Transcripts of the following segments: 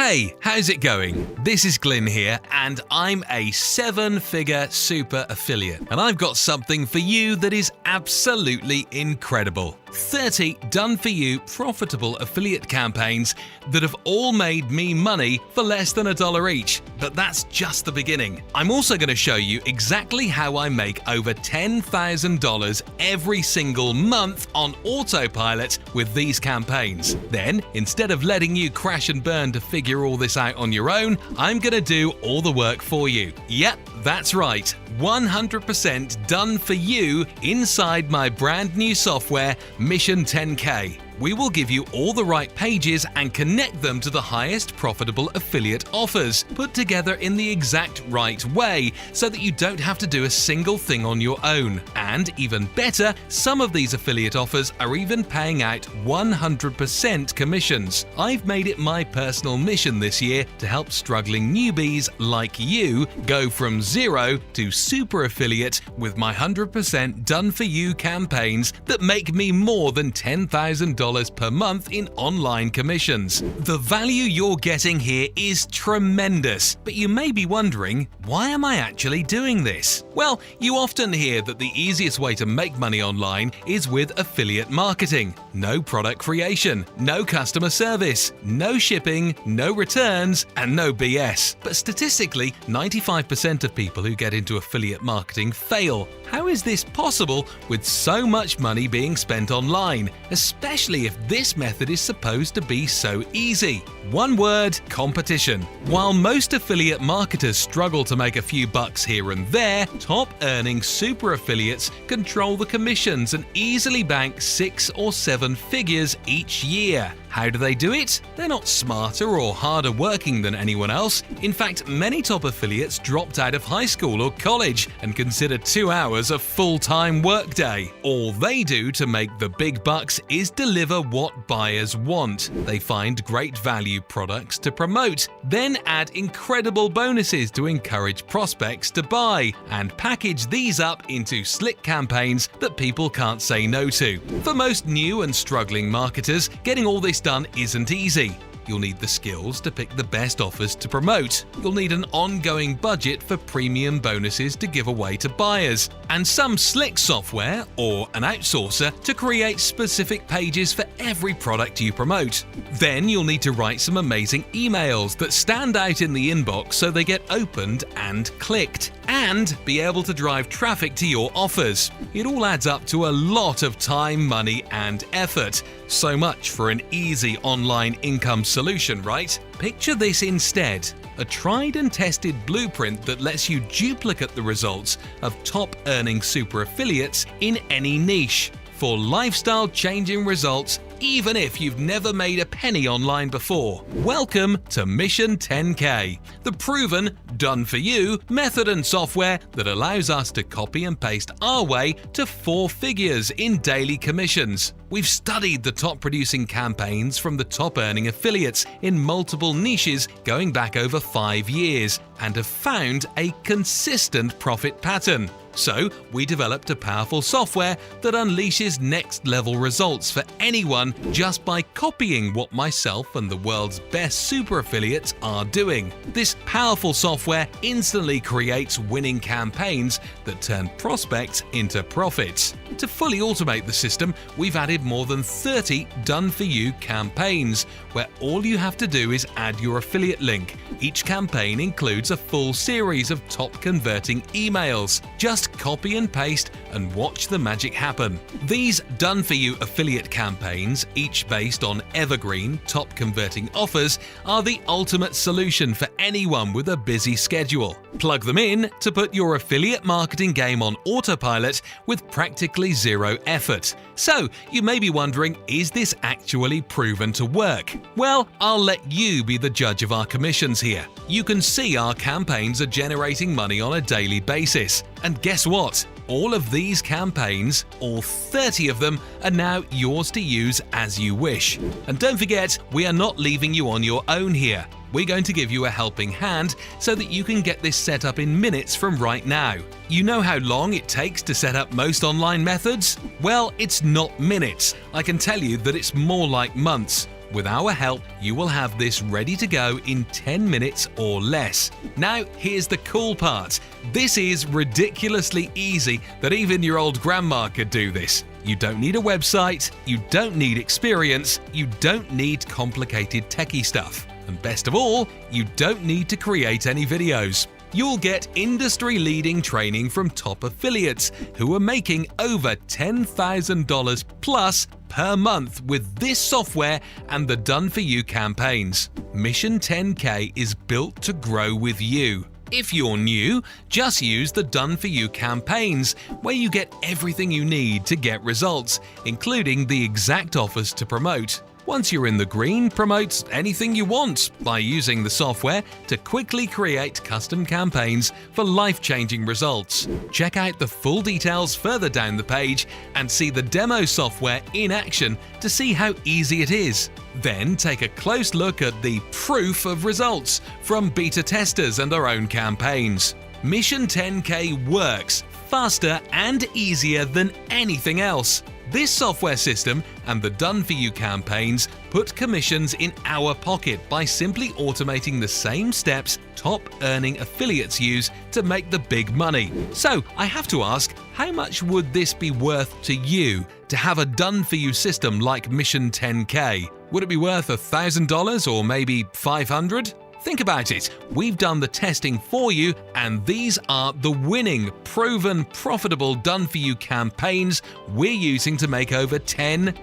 Hey, how's it going? This is Glynn here, and I'm a 7-figure super affiliate. And I've got something for you that is absolutely incredible. 30 done-for-you profitable affiliate campaigns that have all made me money for less than $1 each. But that's just the beginning. I'm also going to show you exactly how I make over $10,000 every single month on autopilot with these campaigns. Then, instead of letting you crash and burn to figure all this out on your own, I'm going to do all the work for you. Yep, that's right. 100% done for you inside my brand new software, Mission 10K. We will give you all the right pages and connect them to the highest profitable affiliate offers, put together in the exact right way so that you don't have to do a single thing on your own. And even better, some of these affiliate offers are even paying out 100% commissions. I've made it my personal mission this year to help struggling newbies like you go from zero to super affiliate with my 100% done for you campaigns that make me more than $10,000 per month in online commissions. The value you're getting here is tremendous, but you may be wondering, why am I actually doing this? Well, you often hear that the easiest way to make money online is with affiliate marketing. No product creation, no customer service, no shipping, no returns, and no BS. But statistically, 95% of people who get into affiliate marketing fail. How is this possible with so much money being spent online, especially if this method is supposed to be so easy? One word: competition. While most affiliate marketers struggle to make a few bucks here and there, top-earning super affiliates control the commissions and easily bank 6 or 7 figures each year. How do they do it? They're not smarter or harder working than anyone else. In fact, many top affiliates dropped out of high school or college and consider 2 hours a full-time workday. All they do to make the big bucks is deliver what buyers want. They find great value products to promote, then add incredible bonuses to encourage prospects to buy, and package these up into slick campaigns that people can't say no to. For most new and struggling marketers, getting all this done isn't easy. You'll need the skills to pick the best offers to promote. You'll need an ongoing budget for premium bonuses to give away to buyers, and some slick software or an outsourcer to create specific pages for every product you promote. Then you'll need to write some amazing emails that stand out in the inbox so they get opened and clicked, and be able to drive traffic to your offers. It all adds up to a lot of time, money, and effort. So much for an easy online income solution, right? Picture this instead: a tried and tested blueprint that lets you duplicate the results of top-earning super affiliates in any niche for lifestyle-changing results, even if you've never made a penny online before. Welcome to Mission 10K, the proven, done-for-you method and software that allows us to copy and paste our way to 4 figures in daily commissions. We've studied the top-producing campaigns from the top-earning affiliates in multiple niches going back over 5 years and have found a consistent profit pattern. So, we developed a powerful software that unleashes next-level results for anyone just by copying what myself and the world's best super affiliates are doing. This powerful software instantly creates winning campaigns that turn prospects into profits. To fully automate the system, we've added more than 30 done-for-you campaigns, where all you have to do is add your affiliate link. Each campaign includes a full series of top-converting emails. Just copy and paste and watch the magic happen. These done-for-you affiliate campaigns, each based on evergreen, top-converting offers, are the ultimate solution for anyone with a busy schedule. Plug them in to put your affiliate marketing game on autopilot with practically zero effort. So, you may be wondering, is this actually proven to work? Well, I'll let you be the judge of our commissions here. You can see our campaigns are generating money on a daily basis. And guess what? All of these campaigns, all 30 of them, are now yours to use as you wish. And don't forget, we are not leaving you on your own here. We're going to give you a helping hand so that you can get this set up in minutes from right now. You know how long it takes to set up most online methods? Well, it's not minutes. I can tell you that it's more like months. With our help, you will have this ready to go in 10 minutes or less. Now, here's the cool part. This is ridiculously easy that even your old grandma could do this. You don't need a website, you don't need experience, you don't need complicated techie stuff. And best of all, you don't need to create any videos. You'll get industry-leading training from top affiliates who are making over $10,000 plus per month with this software and the done-for-you campaigns. Mission 10K is built to grow with you. If you're new, just use the done-for-you campaigns, where you get everything you need to get results, including the exact offers to promote. Once you're in the green, promote anything you want by using the software to quickly create custom campaigns for life-changing results. Check out the full details further down the page and see the demo software in action to see how easy it is. Then take a close look at the proof of results from beta testers and our own campaigns. Mission 10K works faster and easier than anything else. This software system and the done-for-you campaigns put commissions in our pocket by simply automating the same steps top-earning affiliates use to make the big money. So I have to ask, how much would this be worth to you to have a done-for-you system like Mission 10K? Would it be worth $1,000 or maybe $500? Think about it. We've done the testing for you, and these are the winning, proven, profitable done-for-you campaigns we're using to make over $10,000.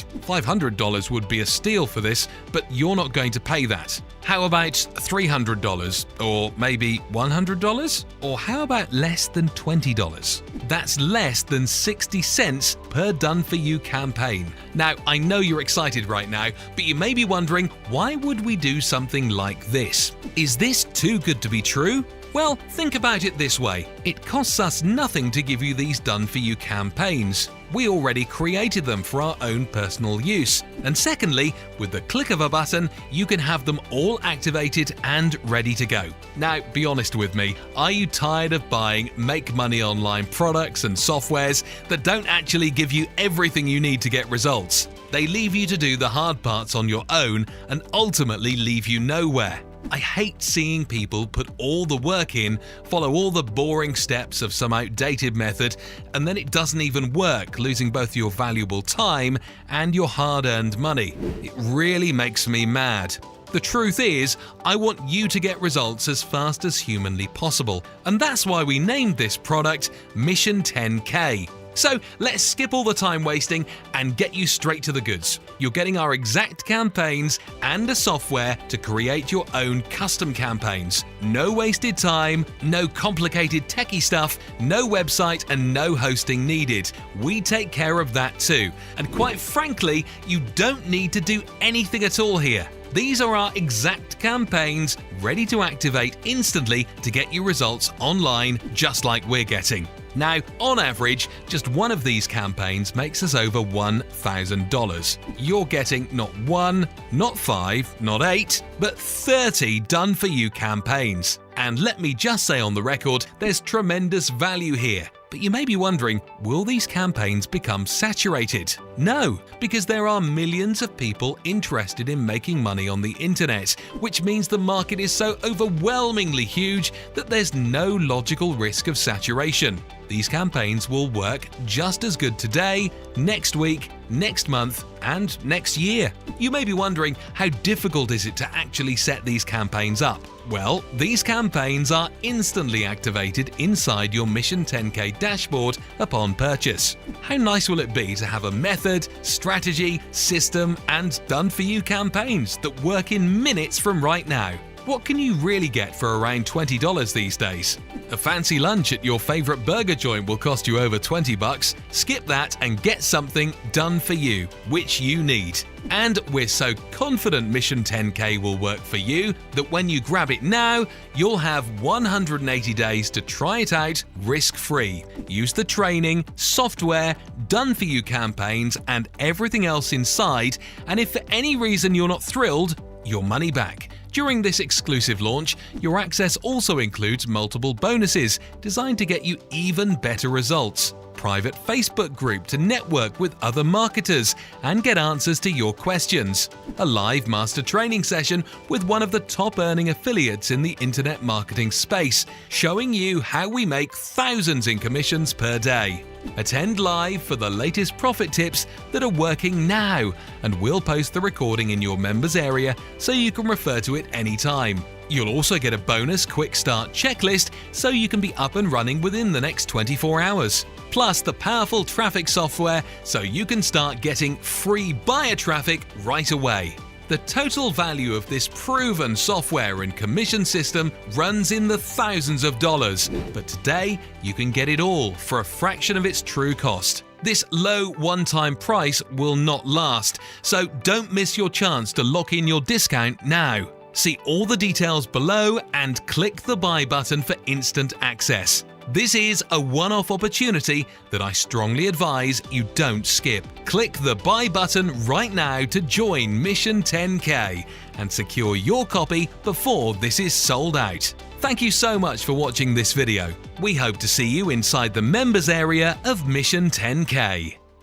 $500 would be a steal for this, but you're not going to pay that. How about $300 or maybe $100? Or how about less than $20? That's less than 60 cents per done-for-you campaign. Now, I know you're excited right now, but you may be wondering, why would we do something like this? Is this too good to be true? Well, think about it this way. It costs us nothing to give you these done-for-you campaigns. We already created them for our own personal use. And secondly, with the click of a button, you can have them all activated and ready to go. Now, be honest with me, are you tired of buying make money online products and softwares that don't actually give you everything you need to get results? They leave you to do the hard parts on your own and ultimately leave you nowhere. I hate seeing people put all the work in, follow all the boring steps of some outdated method, and then it doesn't even work, losing both your valuable time and your hard-earned money. It really makes me mad. The truth is, I want you to get results as fast as humanly possible, and that's why we named this product Mission 10K. So let's skip all the time wasting and get you straight to the goods. You're getting our exact campaigns and a software to create your own custom campaigns. No wasted time, no complicated techie stuff, no website and no hosting needed. We take care of that too. And quite frankly, you don't need to do anything at all here. These are our exact campaigns ready to activate instantly to get you results online just like we're getting. Now, on average, just one of these campaigns makes us over $1,000. You're getting not 1, not 5, not 8, but 30 done-for-you campaigns. And let me just say on the record, there's tremendous value here. But you may be wondering, will these campaigns become saturated? No, because there are millions of people interested in making money on the internet, which means the market is so overwhelmingly huge that there's no logical risk of saturation. These campaigns will work just as good today, next week, next month, and next year. You may be wondering, how difficult is it to actually set these campaigns up? Well, these campaigns are instantly activated inside your Mission 10K dashboard upon purchase. How nice will it be to have a method, strategy, system, and done-for-you campaigns that work in minutes from right now? What can you really get for around $20 these days? A fancy lunch at your favorite burger joint will cost you over $20. Skip that and get something done for you, which you need. And we're so confident Mission 10K will work for you that when you grab it now, you'll have 180 days to try it out risk-free. Use the training, software, done-for-you campaigns, and everything else inside, and if for any reason you're not thrilled, your money back. During this exclusive launch, your access also includes multiple bonuses designed to get you even better results. private Facebook group to network with other marketers and get answers to your questions, a live master training session with one of the top earning affiliates in the internet marketing space, showing you how we make thousands in commissions per day. Attend live for the latest profit tips that are working now, and we'll post the recording in your members area so you can refer to it anytime. You'll also get a bonus quick start checklist so you can be up and running within the next 24 hours. Plus the powerful traffic software so you can start getting free buyer traffic right away. The total value of this proven software and commission system runs in the thousands of dollars, but today you can get it all for a fraction of its true cost. This low one-time price will not last, so don't miss your chance to lock in your discount now. See all the details below and click the buy button for instant access. This is a one-off opportunity that I strongly advise you don't skip. Click the buy button right now to join Mission 10K and secure your copy before this is sold out. Thank you so much for watching this video. We hope to see you inside the members area of Mission 10K.